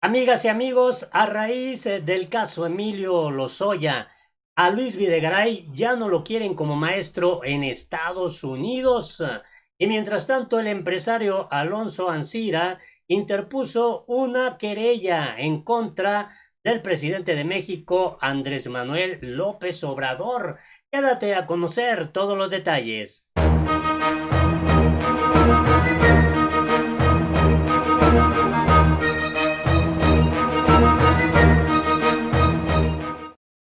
Amigas y amigos, a raíz del caso Emilio Lozoya, a Luis Videgaray ya no lo quieren como maestro en Estados Unidos. Y mientras tanto, el empresario Alonso Ancira interpuso una querella en contra del presidente de México, Andrés Manuel López Obrador. Quédate a conocer todos los detalles.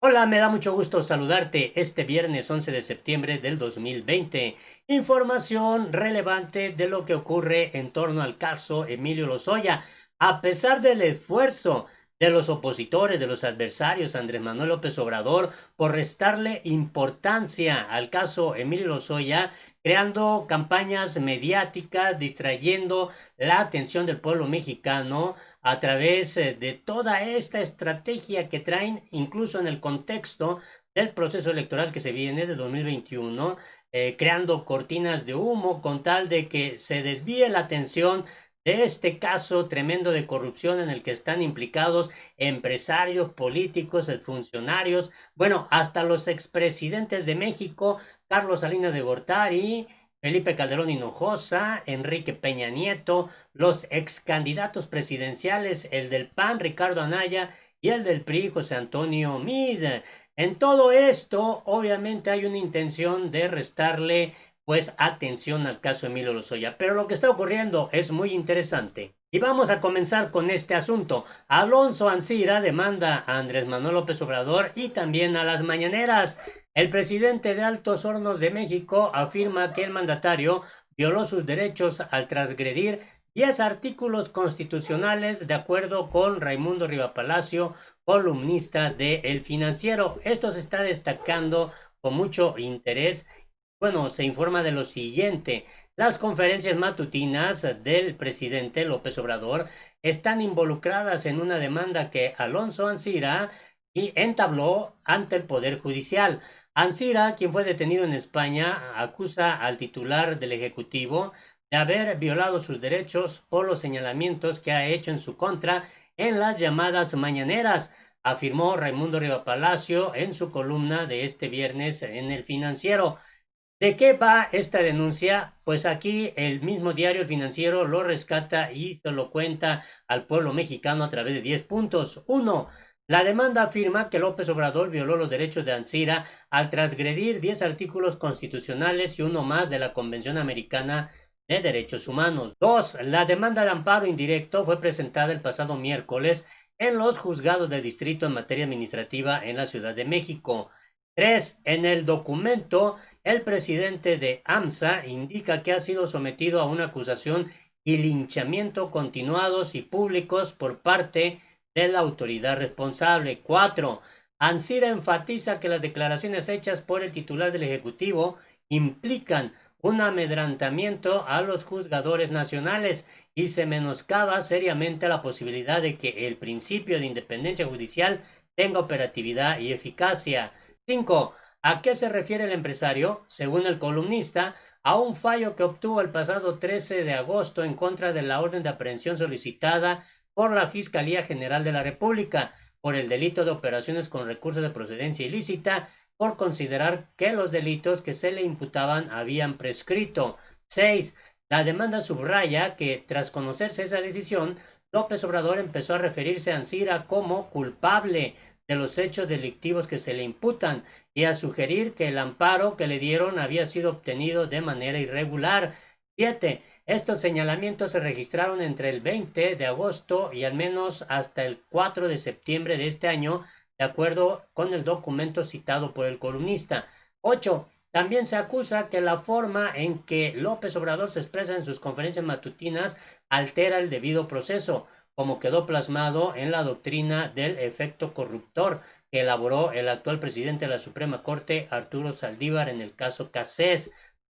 Hola, me da mucho gusto saludarte este viernes 11 de septiembre del 2020. Información relevante de lo que ocurre en torno al caso Emilio Lozoya. A pesar del esfuerzo de los opositores, de los adversarios, Andrés Manuel López Obrador, por restarle importancia al caso Emilio Lozoya, creando campañas mediáticas, distrayendo la atención del pueblo mexicano, a través de toda esta estrategia que traen, incluso en el contexto del proceso electoral que se viene de 2021, creando cortinas de humo con tal de que se desvíe la atención de este caso tremendo de corrupción en el que están implicados empresarios, políticos, funcionarios, bueno, hasta los expresidentes de México, Carlos Salinas de Gortari, Felipe Calderón Hinojosa, Enrique Peña Nieto, los ex candidatos presidenciales, el del PAN, Ricardo Anaya, y el del PRI, José Antonio Meade. En todo esto, obviamente hay una intención de restarle, pues, atención al caso Emilio Lozoya. Pero lo que está ocurriendo es muy interesante. Y vamos a comenzar con este asunto. Alonso Ancira demanda a Andrés Manuel López Obrador y también a las mañaneras. El presidente de Altos Hornos de México afirma que el mandatario violó sus derechos al transgredir 10 artículos constitucionales, de acuerdo con Raimundo Rivapalacio, columnista de El Financiero. Esto se está destacando con mucho interés. Bueno, se informa de lo siguiente. Las conferencias matutinas del presidente López Obrador están involucradas en una demanda que Alonso Ancira entabló ante el Poder Judicial. Ancira, quien fue detenido en España, acusa al titular del Ejecutivo de haber violado sus derechos por los señalamientos que ha hecho en su contra en las llamadas mañaneras, afirmó Raimundo Rivapalacio en su columna de este viernes en El Financiero. ¿De qué va esta denuncia? Pues aquí el mismo diario El Financiero lo rescata y se lo cuenta al pueblo mexicano a través de 10 puntos. Uno, la demanda afirma que López Obrador violó los derechos de Ancira al transgredir 10 artículos constitucionales y uno más de la Convención Americana de Derechos Humanos. Dos, la demanda de amparo indirecto fue presentada el pasado miércoles en los juzgados de distrito en materia administrativa en la Ciudad de México. Tres, en el documento el presidente de AMSA indica que ha sido sometido a una acusación y linchamiento continuados y públicos por parte de la autoridad responsable. 4. Ancira enfatiza que las declaraciones hechas por el titular del Ejecutivo implican un amedrentamiento a los juzgadores nacionales y se menoscaba seriamente la posibilidad de que el principio de independencia judicial tenga operatividad y eficacia. 5. ¿A qué se refiere el empresario? Según el columnista, a un fallo que obtuvo el pasado 13 de agosto en contra de la orden de aprehensión solicitada por la Fiscalía General de la República por el delito de operaciones con recursos de procedencia ilícita, por considerar que los delitos que se le imputaban habían prescrito. 6. La demanda subraya que, tras conocerse esa decisión, López Obrador empezó a referirse a Ancira como culpable de los hechos delictivos que se le imputan y a sugerir que el amparo que le dieron había sido obtenido de manera irregular. 7. Estos señalamientos se registraron entre el 20 de agosto y al menos hasta el 4 de septiembre de este año, de acuerdo con el documento citado por el columnista. 8. También se acusa que la forma en que López Obrador se expresa en sus conferencias matutinas altera el debido proceso, como quedó plasmado en la doctrina del efecto corruptor que elaboró el actual presidente de la Suprema Corte, Arturo Saldívar, en el caso Cassés.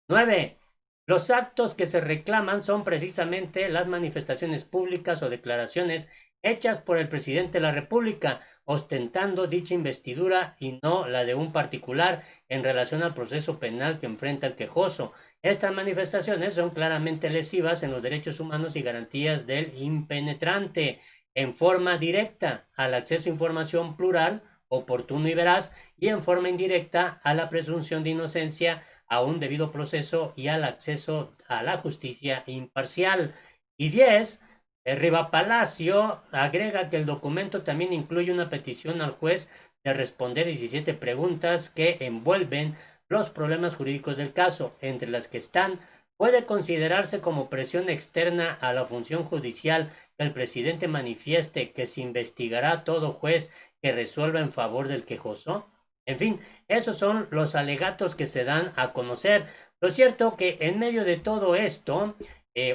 9. Los actos que se reclaman son precisamente las manifestaciones públicas o declaraciones hechas por el presidente de la República, ostentando dicha investidura y no la de un particular en relación al proceso penal que enfrenta el quejoso. Estas manifestaciones son claramente lesivas en los derechos humanos y garantías del impenetrante. en forma directa al acceso a información plural, oportuno y veraz, y en forma indirecta a la presunción de inocencia, a un debido proceso y al acceso a la justicia imparcial. Y 10. Riva Palacio agrega que el documento también incluye una petición al juez de responder 17 preguntas que envuelven los problemas jurídicos del caso, entre las que están: ¿puede considerarse como presión externa a la función judicial que el presidente manifieste que se investigará a todo juez que resuelva en favor del quejoso? En fin, esos son los alegatos que se dan a conocer. Lo cierto que en medio de todo esto,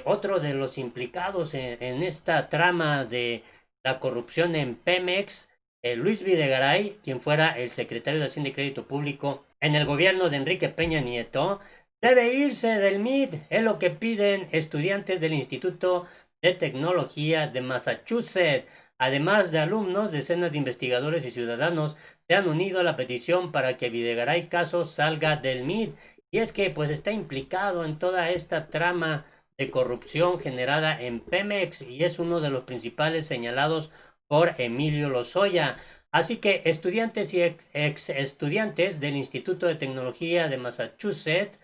otro de los implicados en esta trama de la corrupción en Pemex, Luis Videgaray, quien fuera el secretario de Hacienda y Crédito Público en el gobierno de Enrique Peña Nieto, debe irse del MIT. Es lo que piden estudiantes del Instituto de Tecnología de Massachusetts. Además de alumnos, decenas de investigadores y ciudadanos se han unido a la petición para que Videgaray Caso salga del MIT. Y es que pues está implicado en toda esta trama de corrupción generada en Pemex y es uno de los principales señalados por Emilio Lozoya. Así que estudiantes y ex estudiantes del Instituto de Tecnología de Massachusetts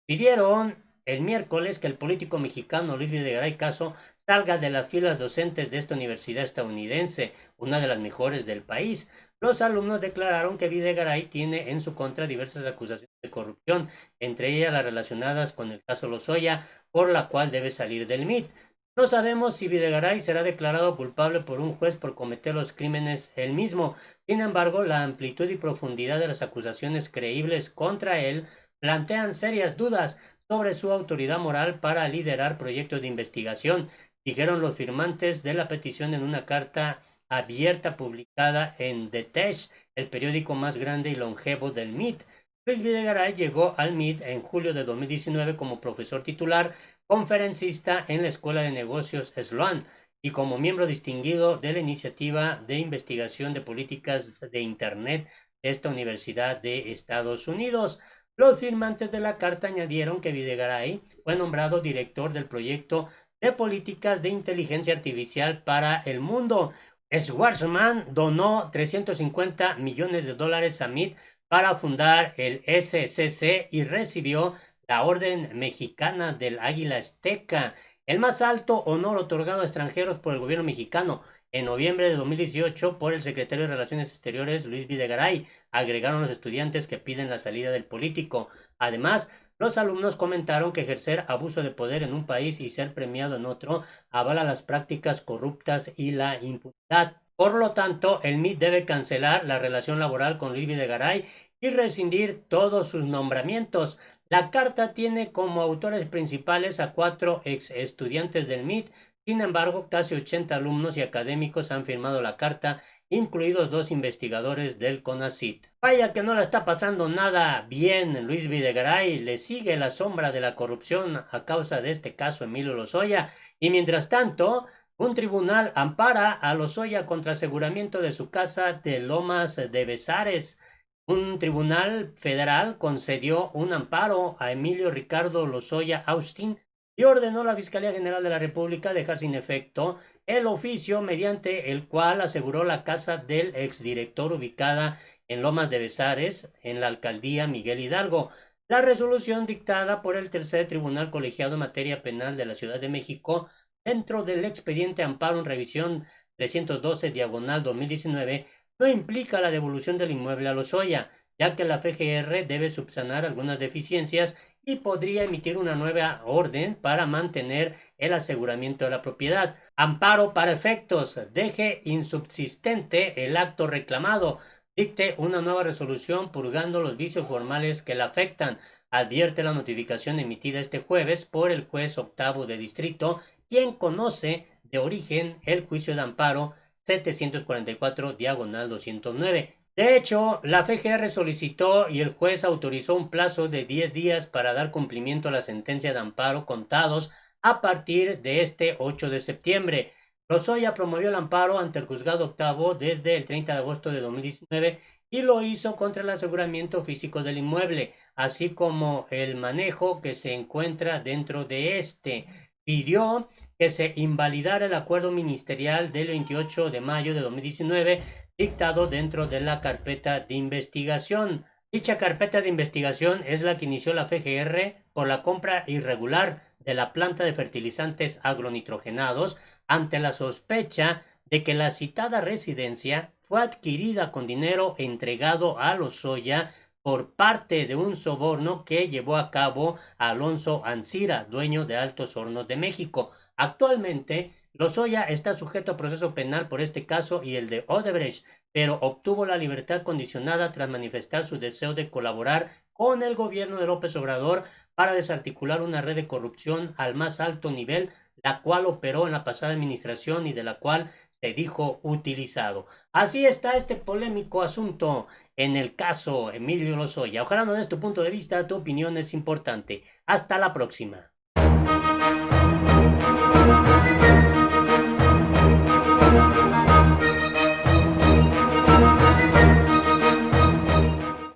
pidieron el miércoles que el político mexicano Luis Videgaray Caso salga de las filas docentes de esta universidad estadounidense, una de las mejores del país. Los alumnos declararon que Videgaray tiene en su contra diversas acusaciones de corrupción, entre ellas las relacionadas con el caso Lozoya, por la cual debe salir del MIT. No sabemos si Videgaray será declarado culpable por un juez por cometer los crímenes él mismo. Sin embargo, la amplitud y profundidad de las acusaciones creíbles contra él plantean serias dudas sobre su autoridad moral para liderar proyectos de investigación, dijeron los firmantes de la petición en una carta abierta publicada en The Tech, el periódico más grande y longevo del MIT. Luis Videgaray llegó al MIT en julio de 2019 como profesor titular, conferencista en la Escuela de Negocios Sloan y como miembro distinguido de la iniciativa de investigación de políticas de Internet de esta Universidad de Estados Unidos. Los firmantes de la carta añadieron que Videgaray fue nombrado director del proyecto de políticas de inteligencia artificial para el mundo. Schwarzman donó $350 millones a MIT para fundar el SCC y recibió la Orden Mexicana del Águila Azteca, el más alto honor otorgado a extranjeros por el gobierno mexicano. En noviembre de 2018, por el secretario de Relaciones Exteriores, Luis Videgaray, agregaron los estudiantes que piden la salida del político. Además, los alumnos comentaron que ejercer abuso de poder en un país y ser premiado en otro avala las prácticas corruptas y la impunidad. Por lo tanto, el MIT debe cancelar la relación laboral con Luis Videgaray y rescindir todos sus nombramientos. La carta tiene como autores principales a 4 ex estudiantes del MIT. Sin embargo, casi 80 alumnos y académicos han firmado la carta, incluidos 2 investigadores del CONACYT. Vaya que no la está pasando nada bien Luis Videgaray, le sigue la sombra de la corrupción a causa de este caso Emilio Lozoya, y mientras tanto, un tribunal ampara a Lozoya contra aseguramiento de su casa de Lomas de Besares. Un tribunal federal concedió un amparo a Emilio Ricardo Lozoya Austin y ordenó a la Fiscalía General de la República dejar sin efecto el oficio mediante el cual aseguró la casa del exdirector ubicada en Lomas de Besares, en la alcaldía Miguel Hidalgo. La resolución dictada por el tercer tribunal colegiado en materia penal de la Ciudad de México, dentro del expediente amparo en revisión 312/2019, no implica la devolución del inmueble a Lozoya, ya que la FGR debe subsanar algunas deficiencias y podría emitir una nueva orden para mantener el aseguramiento de la propiedad. Amparo para efectos: deje insubsistente el acto reclamado, dicte una nueva resolución purgando los vicios formales que la afectan, advierte la notificación emitida este jueves por el juez octavo de distrito, quien conoce de origen el juicio de amparo 744/209. De hecho, la FGR solicitó y el juez autorizó un plazo de 10 días para dar cumplimiento a la sentencia de amparo, contados a partir de este 8 de septiembre. Lozoya promovió el amparo ante el juzgado octavo desde el 30 de agosto de 2019 y lo hizo contra el aseguramiento físico del inmueble, así como el manejo que se encuentra dentro de este. Pidió que se invalidara el acuerdo ministerial del 28 de mayo de 2019 dictado dentro de la carpeta de investigación. Dicha carpeta de investigación es la que inició la FGR por la compra irregular de la planta de fertilizantes agronitrogenados ante la sospecha de que la citada residencia fue adquirida con dinero entregado a Lozoya por parte de un soborno que llevó a cabo Alonso Ancira, dueño de Altos Hornos de México. Actualmente, Lozoya está sujeto a proceso penal por este caso y el de Odebrecht, pero obtuvo la libertad condicionada tras manifestar su deseo de colaborar con el gobierno de López Obrador para desarticular una red de corrupción al más alto nivel, la cual operó en la pasada administración y de la cual se dijo utilizado. Así está este polémico asunto en el caso Emilio Lozoya. Ojalá no des tu punto de vista, tu opinión es importante. Hasta la próxima.